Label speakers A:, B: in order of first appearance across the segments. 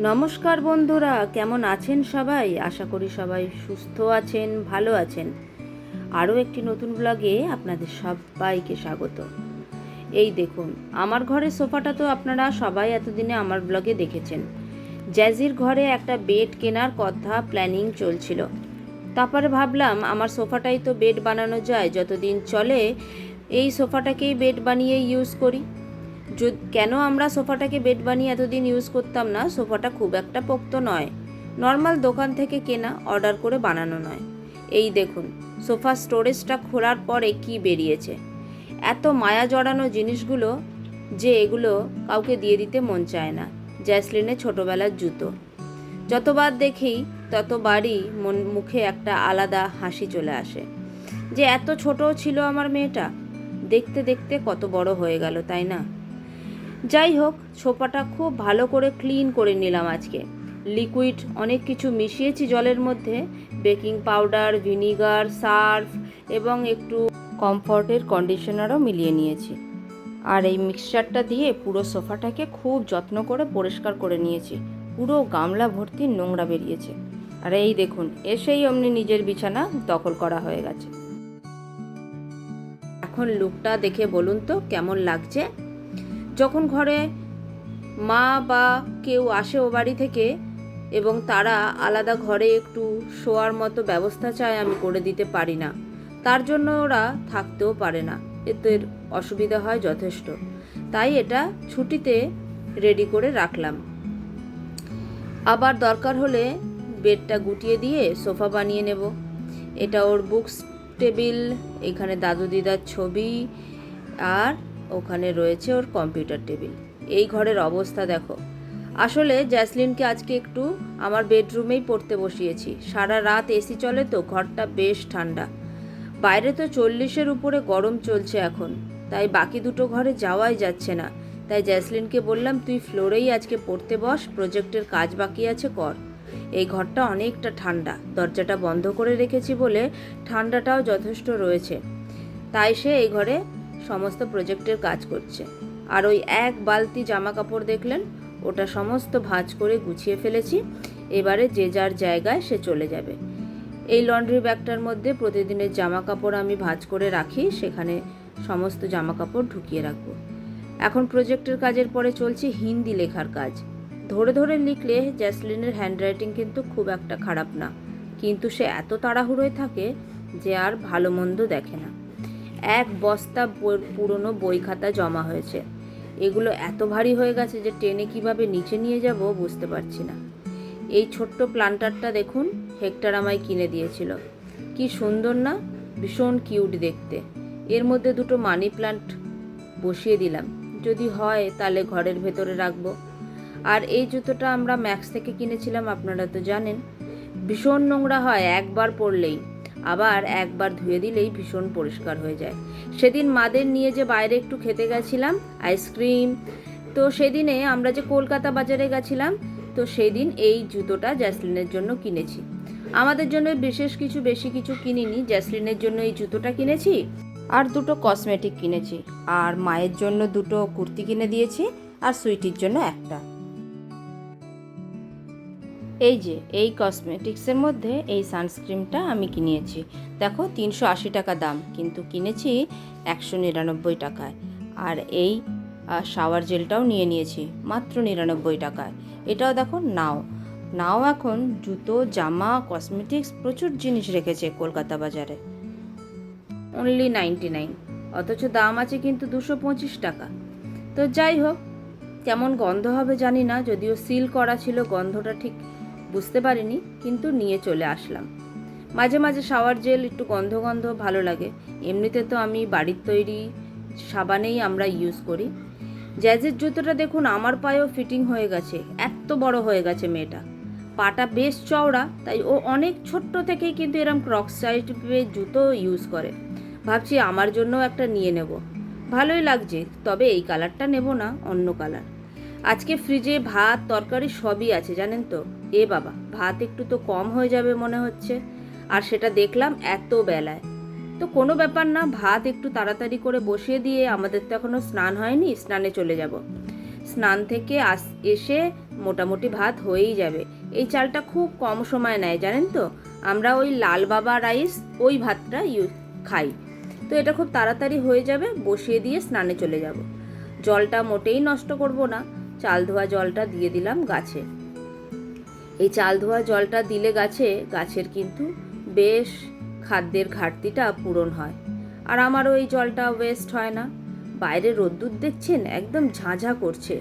A: নমস্কার বন্ধুরা, কেমন আছেন সবাই? আশা করি সবাই সুস্থ আছেন, ভালো আছেন। আরও একটি নতুন ব্লগে আপনাদের সবাইকে স্বাগত। এই দেখুন, আমার ঘরের সোফাটা তো আপনারা সবাই এতদিনে আমার ব্লগে দেখেছেন। জ্যাজির ঘরে একটা বেড কেনার কথা প্ল্যানিং চলছিল। তারপরে ভাবলাম আমার সোফাটাই তো বেড বানানো যায়, যতদিন চলে এই সোফাটাকেই বেড বানিয়ে ইউজ করি। কেন আমরা সোফাটাকে বেড বানিয়ে এতদিন ইউজ করতাম না? সোফাটা খুব একটা পোক্ত নয়, নর্মাল দোকান থেকে কেনা, অর্ডার করে বানানো নয়। এই দেখুন, সোফা স্টোরেজটা খোলার পরে কি বেরিয়েছে। এত মায়া জড়ানো জিনিসগুলো যে এগুলো কাউকে দিয়ে দিতে মন চায় না। জ্যাসলিনের ছোটোবেলার জুতো, যতবার দেখি ততবারই মুখে একটা আলাদা হাসি চলে আসে, যে এত ছোট ছিল আমার মেয়েটা, দেখতে দেখতে কত বড় হয়ে গেল, তাই না? যাই হোক, সোফাটা খুব ভালো করে ক্লিন করে নিলাম আজকে। লিকুইড অনেক কিছু মিশিয়েছি জলের মধ্যে, বেকিং পাউডার, ভিনিগার, সার্ফ এবং একটু কমফর্টের কন্ডিশনারও মিলিয়ে নিয়েছি। আর এই মিক্সচারটা দিয়ে পুরো সোফাটাকে খুব যত্ন করে পরিষ্কার করে নিয়েছি। পুরো গামলা ভর্তি নোংরা বেরিয়েছে। আর এই দেখুন, এসেই অমনি নিজের বিছানা দখল করা হয়ে গেছে। এখন লুকটা দেখে বলুন তো কেমন লাগছে? যখন ঘরে মা বা কেউ আসে ও বাড়ি থেকে এবং তারা আলাদা ঘরে একটু শোয়ার মতো ব্যবস্থা চায়, আমি করে দিতে পারি না। তার জন্য ওরা থাকতেও পারে না, এদের অসুবিধা হয় যথেষ্ট। তাই এটা ছুটিতে রেডি করে রাখলাম। আবার দরকার হলে বেডটা গুটিয়ে দিয়ে সোফা বানিয়ে নেব। এটা ওর বুকস টেবিল, এখানে দাদু দিদার ছবি, আর ওখানে রয়েছে ওর কম্পিউটার টেবিল। এই ঘরের অবস্থা দেখো। আসলে জ্যাসলিনকে আজকে একটু আমার বেডরুমেই পড়তে বসিয়েছি। সারা রাত এসি চলে তো, ঘরটা বেশ ঠান্ডা। বাইরে তো 40-এর উপরে গরম চলছে এখন, তাই বাকি দুটো ঘরে যাওয়াই যাচ্ছে না। তাই জ্যাসলিনকে বললাম, তুই ফ্লোরেই আজকে পড়তে বস, প্রজেক্টের কাজ বাকি আছে, কর। এই ঘরটা অনেকটা ঠান্ডা, দরজাটা বন্ধ করে রেখেছি বলে ঠান্ডাটাও যথেষ্ট রয়েছে। তাই সে এই ঘরে সমস্ত প্রজেক্টের কাজ করছে। আর ওই এক বালতি জামা কাপড় দেখলেন, ওটা সমস্ত ভাঁজ করে গুছিয়ে ফেলেছি। এবারে যে যার জায়গায় সে চলে যাবে। এই লন্ড্রি ব্যাগটার মধ্যে প্রতিদিনের জামা কাপড় আমি ভাঁজ করে রাখি, সেখানে সমস্ত জামা কাপড় ঢুকিয়ে রাখবো। এখন প্রজেক্টের কাজের পরে চলছে হিন্দি লেখার কাজ। ধরে ধরে লিখলে জ্যাসলিনের হ্যান্ডরাইটিং কিন্তু খুব একটা খারাপ না, কিন্তু সে এত তাড়াহুড়োয় থাকে যে আর ভালো মন্দ দেখে না। এক বস্তা পুরনো বই খাতা জমা হয়েছে। এগুলো এত ভারী হয়ে গেছে যে টেনে কিভাবে নিচে নিয়ে যাব বুঝতে পারছি না। এই ছোট্ট প্লান্টারটা দেখুন, হেক্টর আমায় কিনে দিয়েছিল। কি সুন্দর না, ভীষণ কিউট দেখতে। এর মধ্যে দুটো মানি প্লান্ট বসিয়ে দিলাম, যদি হয় তাহলে ঘরের ভেতরে রাখবো। আর এই জুতোটা আমরা ম্যাক্স থেকে কিনেছিলাম, আপনারা তো জানেন। ভীষণ নোংরা হয় একবার পরলেই, আবার একবার ধুয়ে দিলেই ভীষণ পরিষ্কার হয়ে যায়। সেদিন মাদের নিয়ে যে বাইরে একটু খেতে গেছিলাম আইসক্রিম, তো সেদিনে আমরা যে কলকাতা বাজারে গেছিলাম, তো সেদিন এই জুতোটা জ্যাসলিনের জন্য কিনেছি। আমাদের জন্য বেশি কিছু কিনিনি, জ্যাসলিনের জন্য এই জুতোটা কিনেছি আর দুটো কসমেটিক কিনেছি। আর মায়ের জন্য দুটো কুর্তি কিনে দিয়েছি, আর সুইটির জন্য একটা। এই যে এই কসমেটিক্সের মধ্যে এই সানস্ক্রিনটা আমি কিনেছি। দেখো 380 টাকা দাম, কিন্তু কিনেছি 199 টাকায়। আর এই শাওয়ার জেলটাও নিয়ে নিয়েছি মাত্র 99 টাকায়। এটাও দেখো, নাও এখন জুতো, জামা, কসমেটিক্স প্রচুর জিনিস রেখেছে কলকাতা বাজারে। অনলি 99, অথচ দাম আছে কিন্তু 225 টাকা। তো যাই হোক, কেমন গন্ধ হবে জানি না, যদিও সিল করা ছিল, গন্ধটা ঠিক বুঝতে পারিনি, কিন্তু নিয়ে চলে আসলাম। মাঝে মাঝে শাওয়ার জেল একটু গন্ধ গন্ধ ভালো লাগে। এমনিতে তো আমি বাড়ির তৈরি সাবানেই আমরা ইউজ করি। জ্যাজের জুতোটা দেখুন, আমার পায়েও ফিটিং হয়ে গেছে, এত বড় হয়ে গেছে মেয়েটা। পাটা বেশ চওড়া, তাই ও অনেক ছোট্ট থেকেই কিন্তু এরম ক্রক্স টাইপের জুতো ইউজ করে। ভাবছি আমার জন্যও একটা নিয়ে নেব। ভালোই লাগছে, তবে এই কালারটা নেব না, অন্য কালার। আজকে ফ্রিজে ভাত তরকারি সবই আছে জানেন তো। এ বাবা, ভাত একটু তো কম হয়ে যাবে মনে হচ্ছে, আর সেটা দেখলাম এত বেলায়। তো কোনো ব্যাপার না, ভাত একটু তাড়াতাড়ি করে বসিয়ে দিয়ে, আমাদের তো এখনও স্নান হয়নি, স্নানে চলে যাব। স্নান থেকে এসে মোটামুটি ভাত হয়েই যাবে। এই চালটা খুব কম সময় নেয় জানেন তো। আমরা ওই লাল বাবা রাইস ওই ভাতটা খাই। তো এটা খুব তাড়াতাড়ি হয়ে যাবে, বসিয়ে দিয়ে স্নানে চলে যাব। জলটা মোটেই নষ্ট করব না, চাল ধোয়া জলটা দিয়ে দিলাম গাছে। এই চাল ধোয়া জলটা দিলে গাছের কিন্তু বেশ খাদ্যের ঘাটতিটা পূরণ হয়, আর আমারও এই জলটা ওয়েস্ট হয় না। বাইরে রোদ্দুর দেখছেন, একদম ঝাঁঝা করছে,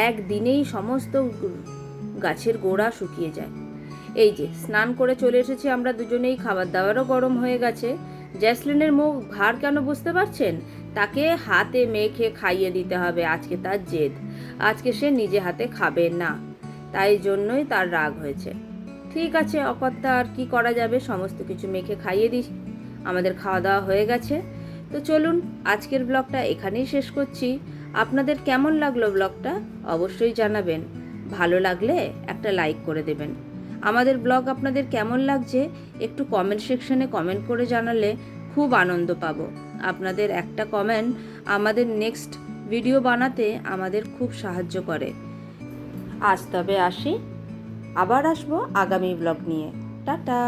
A: একদিনেই সমস্ত গাছের গোড়া শুকিয়ে যায়। এই যে স্নান করে চলে এসেছি আমরা দুজনেই, খাবার দাবারও গরম হয়ে গেছে। জ্যাসলিনের মুখ ভার কেন বুঝতে পারছেন? তাকে হাতে মেখে খাইয়ে দিতে হবে, আজকে তার জেদ। আজকে সে নিজে হাতে খাবে না, তাই জন্যই তার রাগ হয়েছে। ঠিক আছে অকর্তা, আর কি করা যাবে, সমস্ত কিছু মেখে খাইয়ে দিই। আমাদের খাওয়া দাওয়া হয়ে গেছে। তো চলুন আজকের ব্লগটা এখানেই শেষ করছি। আপনাদের কেমন লাগলো ব্লগটা অবশ্যই জানাবেন। ভালো লাগলে একটা লাইক করে দেবেন। আমাদের ব্লগ আপনাদের কেমন লাগছে একটু কমেন্ট সেকশনে কমেন্ট করে জানালে খুব আনন্দ পাবো। আপনাদের একটা কমেন্ট আমাদের নেক্সট ভিডিও বানাতে আমাদের খুব সাহায্য করে। আজ তবে আসি, আবার আসবো আগামী ব্লগ নিয়ে। টাটা।